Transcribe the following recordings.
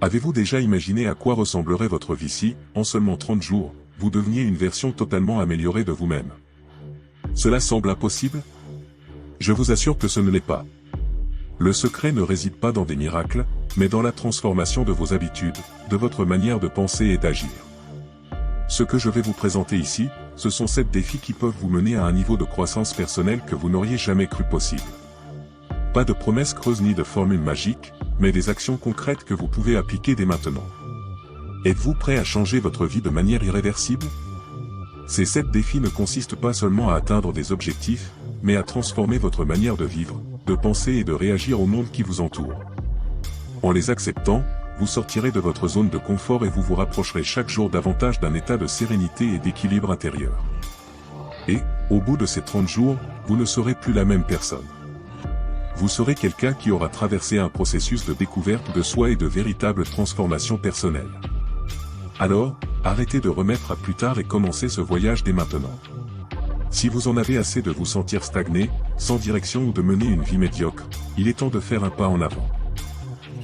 Avez-vous déjà imaginé à quoi ressemblerait votre vie si, en seulement 30 jours, vous deveniez une version totalement améliorée de vous-même? Cela semble impossible? Je vous assure que ce ne l'est pas. Le secret ne réside pas dans des miracles, mais dans la transformation de vos habitudes, de votre manière de penser et d'agir. Ce que je vais vous présenter ici, ce sont 7 défis qui peuvent vous mener à un niveau de croissance personnelle que vous n'auriez jamais cru possible. Pas de promesses creuses ni de formules magiques, mais des actions concrètes que vous pouvez appliquer dès maintenant. Êtes-vous prêt à changer votre vie de manière irréversible? Ces 7 défis ne consistent pas seulement à atteindre des objectifs, mais à transformer votre manière de vivre, de penser et de réagir au monde qui vous entoure. En les acceptant, vous sortirez de votre zone de confort et vous vous rapprocherez chaque jour davantage d'un état de sérénité et d'équilibre intérieur. Et, au bout de ces 30 jours, vous ne serez plus la même personne. Vous serez quelqu'un qui aura traversé un processus de découverte de soi et de véritable transformation personnelle. Alors, arrêtez de remettre à plus tard et commencez ce voyage dès maintenant. Si vous en avez assez de vous sentir stagné, sans direction ou de mener une vie médiocre, il est temps de faire un pas en avant.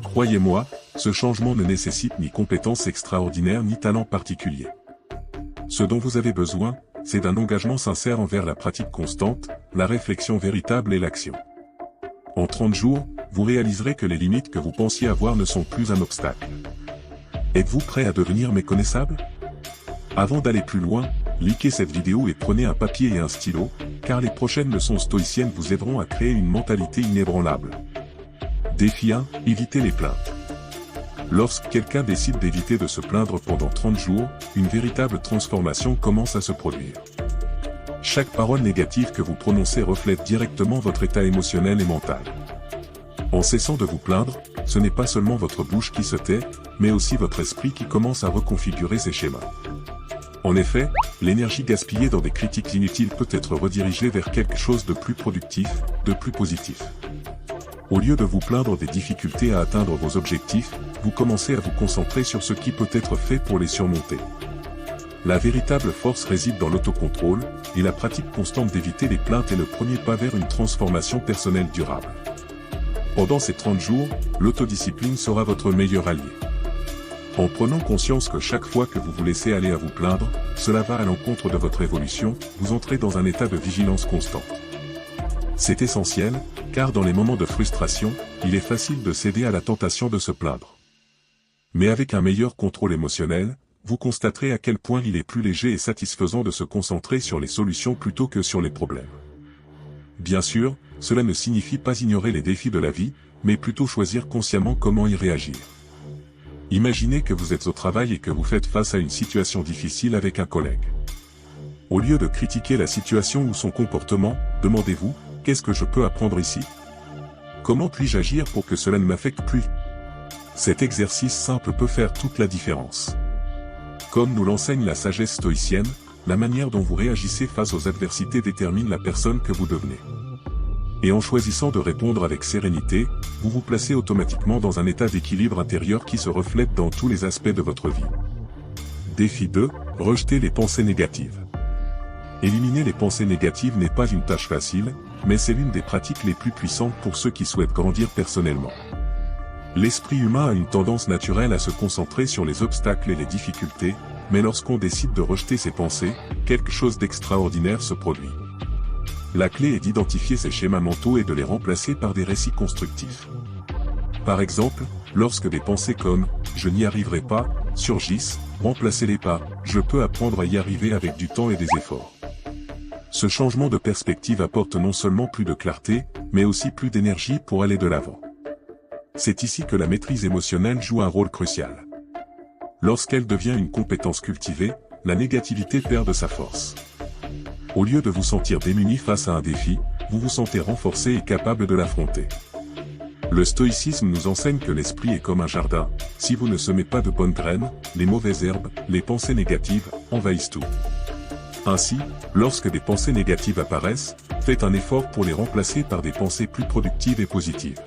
Croyez-moi, ce changement ne nécessite ni compétences extraordinaires ni talent particulier. Ce dont vous avez besoin, c'est d'un engagement sincère envers la pratique constante, la réflexion véritable et l'action. En 30 jours, vous réaliserez que les limites que vous pensiez avoir ne sont plus un obstacle. Êtes-vous prêt à devenir méconnaissable? Avant d'aller plus loin, likez cette vidéo et prenez un papier et un stylo, car les prochaines leçons stoïciennes vous aideront à créer une mentalité inébranlable. Défi 1, évitez les plaintes. Lorsque quelqu'un décide d'éviter de se plaindre pendant 30 jours, une véritable transformation commence à se produire. Chaque parole négative que vous prononcez reflète directement votre état émotionnel et mental. En cessant de vous plaindre, ce n'est pas seulement votre bouche qui se tait, mais aussi votre esprit qui commence à reconfigurer ses schémas. En effet, l'énergie gaspillée dans des critiques inutiles peut être redirigée vers quelque chose de plus productif, de plus positif. Au lieu de vous plaindre des difficultés à atteindre vos objectifs, vous commencez à vous concentrer sur ce qui peut être fait pour les surmonter. La véritable force réside dans l'autocontrôle, et la pratique constante d'éviter les plaintes est le premier pas vers une transformation personnelle durable. Pendant ces 30 jours, l'autodiscipline sera votre meilleur allié. En prenant conscience que chaque fois que vous vous laissez aller à vous plaindre, cela va à l'encontre de votre évolution, vous entrez dans un état de vigilance constante. C'est essentiel, car dans les moments de frustration, il est facile de céder à la tentation de se plaindre. Mais avec un meilleur contrôle émotionnel, vous constaterez à quel point il est plus léger et satisfaisant de se concentrer sur les solutions plutôt que sur les problèmes. Bien sûr, cela ne signifie pas ignorer les défis de la vie, mais plutôt choisir consciemment comment y réagir. Imaginez que vous êtes au travail et que vous faites face à une situation difficile avec un collègue. Au lieu de critiquer la situation ou son comportement, demandez-vous, qu'est-ce que je peux apprendre ici? Comment puis-je agir pour que cela ne m'affecte plus? Cet exercice simple peut faire toute la différence. Comme nous l'enseigne la sagesse stoïcienne, la manière dont vous réagissez face aux adversités détermine la personne que vous devenez. Et en choisissant de répondre avec sérénité, vous vous placez automatiquement dans un état d'équilibre intérieur qui se reflète dans tous les aspects de votre vie. Défi 2, rejetez les pensées négatives. Éliminer les pensées négatives n'est pas une tâche facile, mais c'est l'une des pratiques les plus puissantes pour ceux qui souhaitent grandir personnellement. L'esprit humain a une tendance naturelle à se concentrer sur les obstacles et les difficultés, mais lorsqu'on décide de rejeter ces pensées, quelque chose d'extraordinaire se produit. La clé est d'identifier ces schémas mentaux et de les remplacer par des récits constructifs. Par exemple, lorsque des pensées comme « je n'y arriverai pas » surgissent, remplacez-les par « je peux apprendre à y arriver avec du temps et des efforts ». Ce changement de perspective apporte non seulement plus de clarté, mais aussi plus d'énergie pour aller de l'avant. C'est ici que la maîtrise émotionnelle joue un rôle crucial. Lorsqu'elle devient une compétence cultivée, la négativité perd de sa force. Au lieu de vous sentir démuni face à un défi, vous vous sentez renforcé et capable de l'affronter. Le stoïcisme nous enseigne que l'esprit est comme un jardin, si vous ne semez pas de bonnes graines, les mauvaises herbes, les pensées négatives, envahissent tout. Ainsi, lorsque des pensées négatives apparaissent, faites un effort pour les remplacer par des pensées plus productives et positives.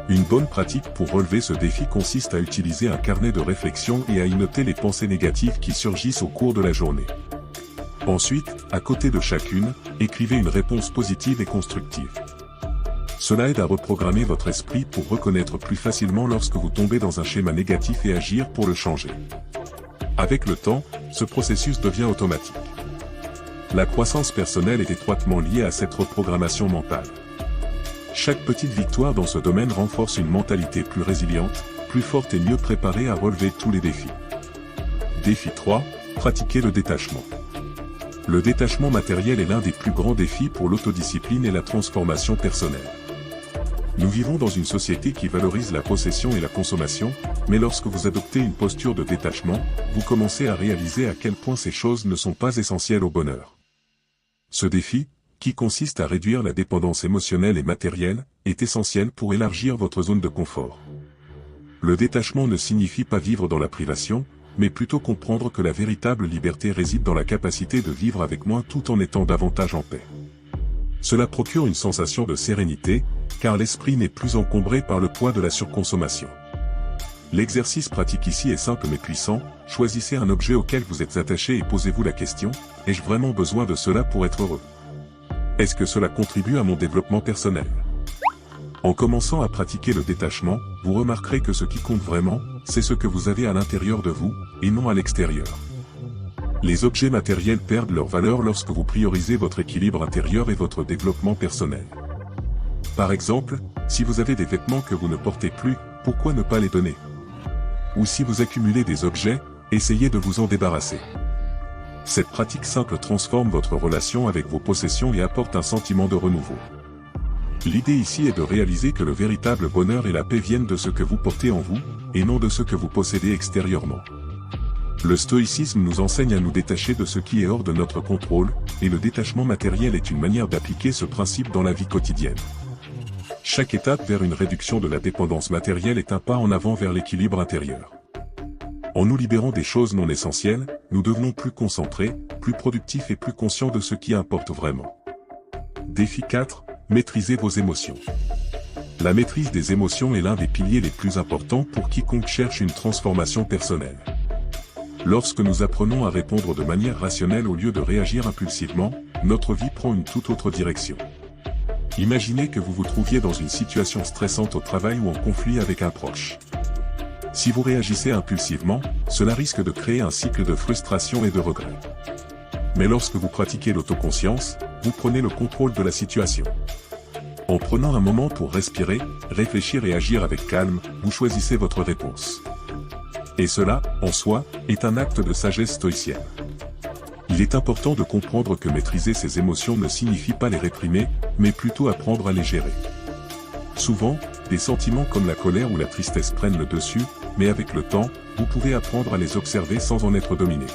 Une bonne pratique pour relever ce défi consiste à utiliser un carnet de réflexion et à y noter les pensées négatives qui surgissent au cours de la journée. Ensuite, à côté de chacune, écrivez une réponse positive et constructive. Cela aide à reprogrammer votre esprit pour reconnaître plus facilement lorsque vous tombez dans un schéma négatif et agir pour le changer. Avec le temps, ce processus devient automatique. La croissance personnelle est étroitement liée à cette reprogrammation mentale. Chaque petite victoire dans ce domaine renforce une mentalité plus résiliente, plus forte et mieux préparée à relever tous les défis. Défi 3, pratiquer le détachement. Le détachement matériel est l'un des plus grands défis pour l'autodiscipline et la transformation personnelle. Nous vivons dans une société qui valorise la possession et la consommation, mais lorsque vous adoptez une posture de détachement, vous commencez à réaliser à quel point ces choses ne sont pas essentielles au bonheur. Ce défi, qui consiste à réduire la dépendance émotionnelle et matérielle, est essentiel pour élargir votre zone de confort. Le détachement ne signifie pas vivre dans la privation, mais plutôt comprendre que la véritable liberté réside dans la capacité de vivre avec moins tout en étant davantage en paix. Cela procure une sensation de sérénité, car l'esprit n'est plus encombré par le poids de la surconsommation. L'exercice pratique ici est simple mais puissant. Choisissez un objet auquel vous êtes attaché et posez-vous la question, ai-je vraiment besoin de cela pour être heureux? Est-ce que cela contribue à mon développement personnel? En commençant à pratiquer le détachement, vous remarquerez que ce qui compte vraiment, c'est ce que vous avez à l'intérieur de vous, et non à l'extérieur. Les objets matériels perdent leur valeur lorsque vous priorisez votre équilibre intérieur et votre développement personnel. Par exemple, si vous avez des vêtements que vous ne portez plus, pourquoi ne pas les donner? Ou si vous accumulez des objets, essayez de vous en débarrasser. Cette pratique simple transforme votre relation avec vos possessions et apporte un sentiment de renouveau. L'idée ici est de réaliser que le véritable bonheur et la paix viennent de ce que vous portez en vous, et non de ce que vous possédez extérieurement. Le stoïcisme nous enseigne à nous détacher de ce qui est hors de notre contrôle, et le détachement matériel est une manière d'appliquer ce principe dans la vie quotidienne. Chaque étape vers une réduction de la dépendance matérielle est un pas en avant vers l'équilibre intérieur. En nous libérant des choses non essentielles, nous devenons plus concentrés, plus productifs et plus conscients de ce qui importe vraiment. Défi 4, maîtrisez vos émotions. La maîtrise des émotions est l'un des piliers les plus importants pour quiconque cherche une transformation personnelle. Lorsque nous apprenons à répondre de manière rationnelle au lieu de réagir impulsivement, notre vie prend une toute autre direction. Imaginez que vous vous trouviez dans une situation stressante au travail ou en conflit avec un proche. Si vous réagissez impulsivement, cela risque de créer un cycle de frustration et de regret. Mais lorsque vous pratiquez l'autoconscience, vous prenez le contrôle de la situation. En prenant un moment pour respirer, réfléchir et agir avec calme, vous choisissez votre réponse. Et cela, en soi, est un acte de sagesse stoïcienne. Il est important de comprendre que maîtriser ses émotions ne signifie pas les réprimer, mais plutôt apprendre à les gérer. Souvent, des sentiments comme la colère ou la tristesse prennent le dessus, mais avec le temps, vous pouvez apprendre à les observer sans en être dominé.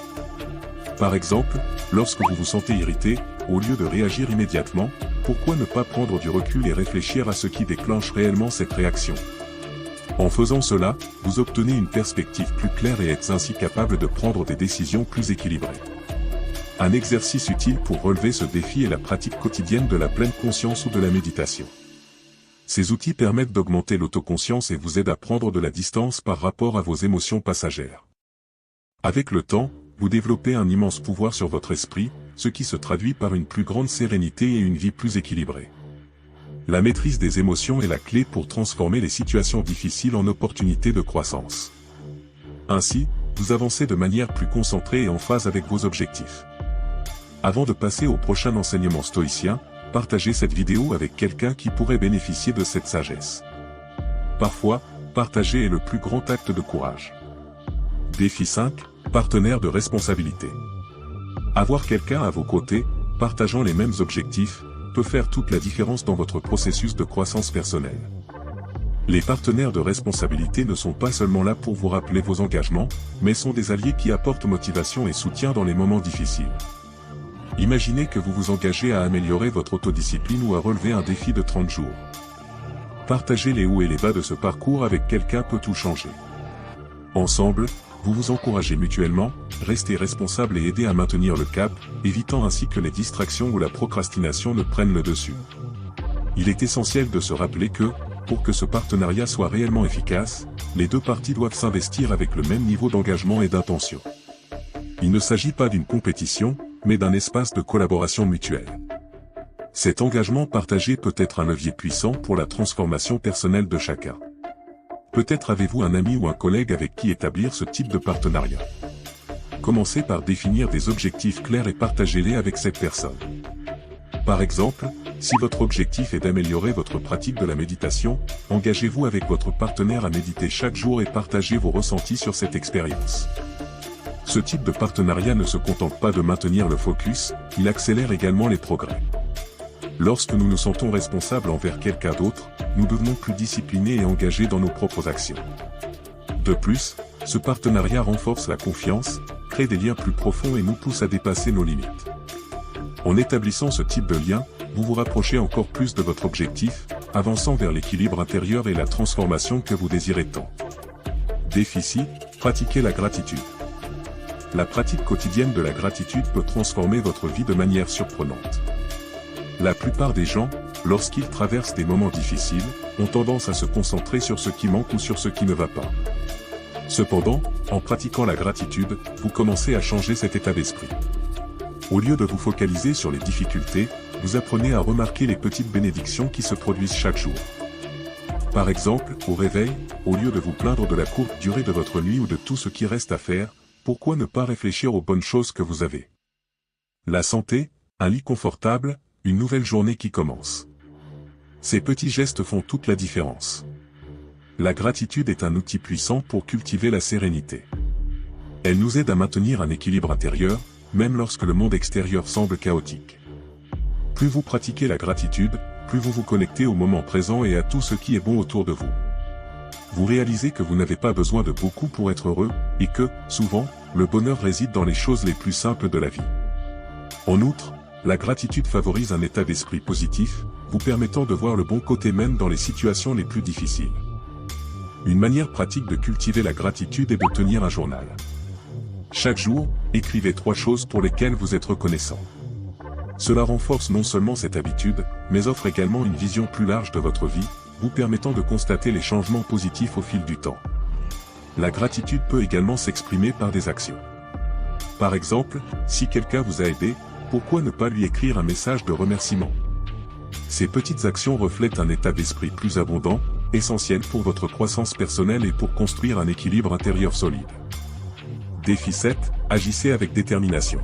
Par exemple, lorsque vous vous sentez irrité, au lieu de réagir immédiatement, pourquoi ne pas prendre du recul et réfléchir à ce qui déclenche réellement cette réaction? En faisant cela, vous obtenez une perspective plus claire et êtes ainsi capable de prendre des décisions plus équilibrées. Un exercice utile pour relever ce défi est la pratique quotidienne de la pleine conscience ou de la méditation. Ces outils permettent d'augmenter l'autoconscience et vous aident à prendre de la distance par rapport à vos émotions passagères. Avec le temps, vous développez un immense pouvoir sur votre esprit, ce qui se traduit par une plus grande sérénité et une vie plus équilibrée. La maîtrise des émotions est la clé pour transformer les situations difficiles en opportunités de croissance. Ainsi, vous avancez de manière plus concentrée et en phase avec vos objectifs. Avant de passer au prochain enseignement stoïcien, partagez cette vidéo avec quelqu'un qui pourrait bénéficier de cette sagesse. Parfois, partager est le plus grand acte de courage. Défi 5, partenaire de responsabilité. Avoir quelqu'un à vos côtés, partageant les mêmes objectifs, peut faire toute la différence dans votre processus de croissance personnelle. Les partenaires de responsabilité ne sont pas seulement là pour vous rappeler vos engagements, mais sont des alliés qui apportent motivation et soutien dans les moments difficiles. Imaginez que vous vous engagez à améliorer votre autodiscipline ou à relever un défi de 30 jours. Partager les hauts et les bas de ce parcours avec quelqu'un peut tout changer. Ensemble, vous vous encouragez mutuellement, restez responsable et aidez à maintenir le cap, évitant ainsi que les distractions ou la procrastination ne prennent le dessus. Il est essentiel de se rappeler que, pour que ce partenariat soit réellement efficace, les deux parties doivent s'investir avec le même niveau d'engagement et d'intention. Il ne s'agit pas d'une compétition, mais d'un espace de collaboration mutuelle. Cet engagement partagé peut être un levier puissant pour la transformation personnelle de chacun. Peut-être avez-vous un ami ou un collègue avec qui établir ce type de partenariat. Commencez par définir des objectifs clairs et partagez-les avec cette personne. Par exemple, si votre objectif est d'améliorer votre pratique de la méditation, engagez-vous avec votre partenaire à méditer chaque jour et partagez vos ressentis sur cette expérience. Ce type de partenariat ne se contente pas de maintenir le focus, il accélère également les progrès. Lorsque nous nous sentons responsables envers quelqu'un d'autre, nous devenons plus disciplinés et engagés dans nos propres actions. De plus, ce partenariat renforce la confiance, crée des liens plus profonds et nous pousse à dépasser nos limites. En établissant ce type de lien, vous vous rapprochez encore plus de votre objectif, avançant vers l'équilibre intérieur et la transformation que vous désirez tant. Défi 6, pratiquez la gratitude. La pratique quotidienne de la gratitude peut transformer votre vie de manière surprenante. La plupart des gens, lorsqu'ils traversent des moments difficiles, ont tendance à se concentrer sur ce qui manque ou sur ce qui ne va pas. Cependant, en pratiquant la gratitude, vous commencez à changer cet état d'esprit. Au lieu de vous focaliser sur les difficultés, vous apprenez à remarquer les petites bénédictions qui se produisent chaque jour. Par exemple, au réveil, au lieu de vous plaindre de la courte durée de votre nuit ou de tout ce qui reste à faire, pourquoi ne pas réfléchir aux bonnes choses que vous avez? La santé, un lit confortable, une nouvelle journée qui commence. Ces petits gestes font toute la différence. La gratitude est un outil puissant pour cultiver la sérénité. Elle nous aide à maintenir un équilibre intérieur, même lorsque le monde extérieur semble chaotique. Plus vous pratiquez la gratitude, plus vous vous connectez au moment présent et à tout ce qui est bon autour de vous. Vous réalisez que vous n'avez pas besoin de beaucoup pour être heureux, et que, souvent, le bonheur réside dans les choses les plus simples de la vie. En outre, la gratitude favorise un état d'esprit positif, vous permettant de voir le bon côté même dans les situations les plus difficiles. Une manière pratique de cultiver la gratitude est de tenir un journal. Chaque jour, écrivez 3 choses pour lesquelles vous êtes reconnaissant. Cela renforce non seulement cette habitude, mais offre également une vision plus large de votre vie, vous permettant de constater les changements positifs au fil du temps. La gratitude peut également s'exprimer par des actions. Par exemple, si quelqu'un vous a aidé, pourquoi ne pas lui écrire un message de remerciement? Ces petites actions reflètent un état d'esprit plus abondant, essentiel pour votre croissance personnelle et pour construire un équilibre intérieur solide. Défi 7, agissez avec détermination.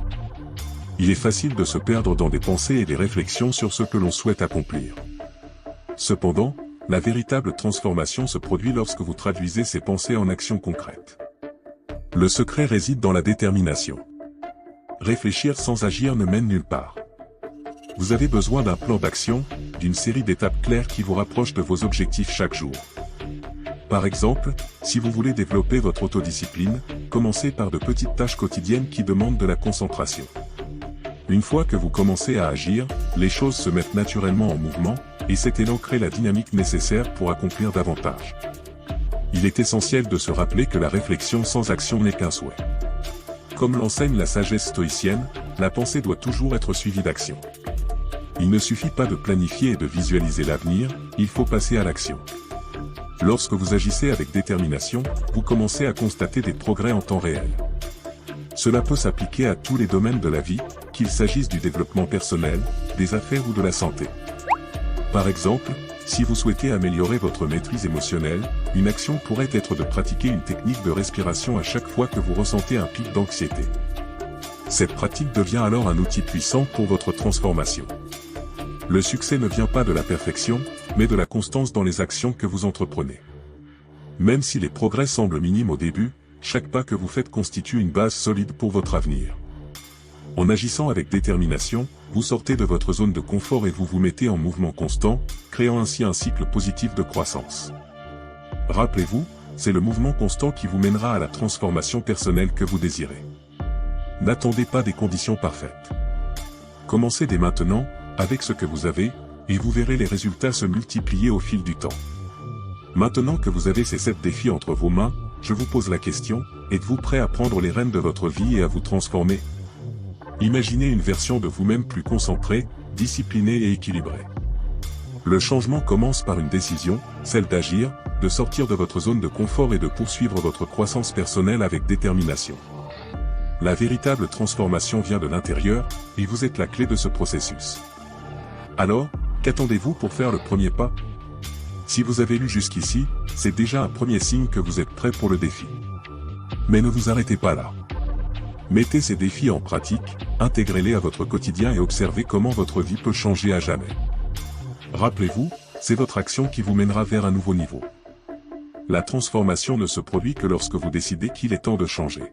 Il est facile de se perdre dans des pensées et des réflexions sur ce que l'on souhaite accomplir. Cependant, la véritable transformation se produit lorsque vous traduisez ces pensées en actions concrètes. Le secret réside dans la détermination. Réfléchir sans agir ne mène nulle part. Vous avez besoin d'un plan d'action, d'une série d'étapes claires qui vous rapprochent de vos objectifs chaque jour. Par exemple, si vous voulez développer votre autodiscipline, commencez par de petites tâches quotidiennes qui demandent de la concentration. Une fois que vous commencez à agir, les choses se mettent naturellement en mouvement, et cet élan crée la dynamique nécessaire pour accomplir davantage. Il est essentiel de se rappeler que la réflexion sans action n'est qu'un souhait. Comme l'enseigne la sagesse stoïcienne, la pensée doit toujours être suivie d'action. Il ne suffit pas de planifier et de visualiser l'avenir, il faut passer à l'action. Lorsque vous agissez avec détermination, vous commencez à constater des progrès en temps réel. Cela peut s'appliquer à tous les domaines de la vie, qu'il s'agisse du développement personnel, des affaires ou de la santé. Par exemple, si vous souhaitez améliorer votre maîtrise émotionnelle, une action pourrait être de pratiquer une technique de respiration à chaque fois que vous ressentez un pic d'anxiété. Cette pratique devient alors un outil puissant pour votre transformation. Le succès ne vient pas de la perfection, mais de la constance dans les actions que vous entreprenez. Même si les progrès semblent minimes au début, chaque pas que vous faites constitue une base solide pour votre avenir. En agissant avec détermination, vous sortez de votre zone de confort et vous vous mettez en mouvement constant, créant ainsi un cycle positif de croissance. Rappelez-vous, c'est le mouvement constant qui vous mènera à la transformation personnelle que vous désirez. N'attendez pas des conditions parfaites. Commencez dès maintenant, avec ce que vous avez, et vous verrez les résultats se multiplier au fil du temps. Maintenant que vous avez ces 7 défis entre vos mains, je vous pose la question, êtes-vous prêt à prendre les rênes de votre vie et à vous transformer? Imaginez une version de vous-même plus concentrée, disciplinée et équilibrée. Le changement commence par une décision, celle d'agir, de sortir de votre zone de confort et de poursuivre votre croissance personnelle avec détermination. La véritable transformation vient de l'intérieur, et vous êtes la clé de ce processus. Alors, qu'attendez-vous pour faire le premier pas? Si vous avez lu jusqu'ici, c'est déjà un premier signe que vous êtes prêt pour le défi. Mais ne vous arrêtez pas là. Mettez ces défis en pratique, intégrez-les à votre quotidien et observez comment votre vie peut changer à jamais. Rappelez-vous, c'est votre action qui vous mènera vers un nouveau niveau. La transformation ne se produit que lorsque vous décidez qu'il est temps de changer.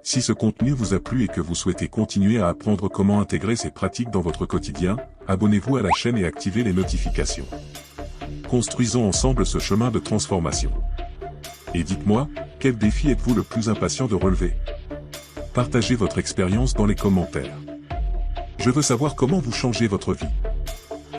Si ce contenu vous a plu et que vous souhaitez continuer à apprendre comment intégrer ces pratiques dans votre quotidien, abonnez-vous à la chaîne et activez les notifications. Construisons ensemble ce chemin de transformation. Et dites-moi, quel défi êtes-vous le plus impatient de relever? Partagez votre expérience dans les commentaires. Je veux savoir comment vous changez votre vie.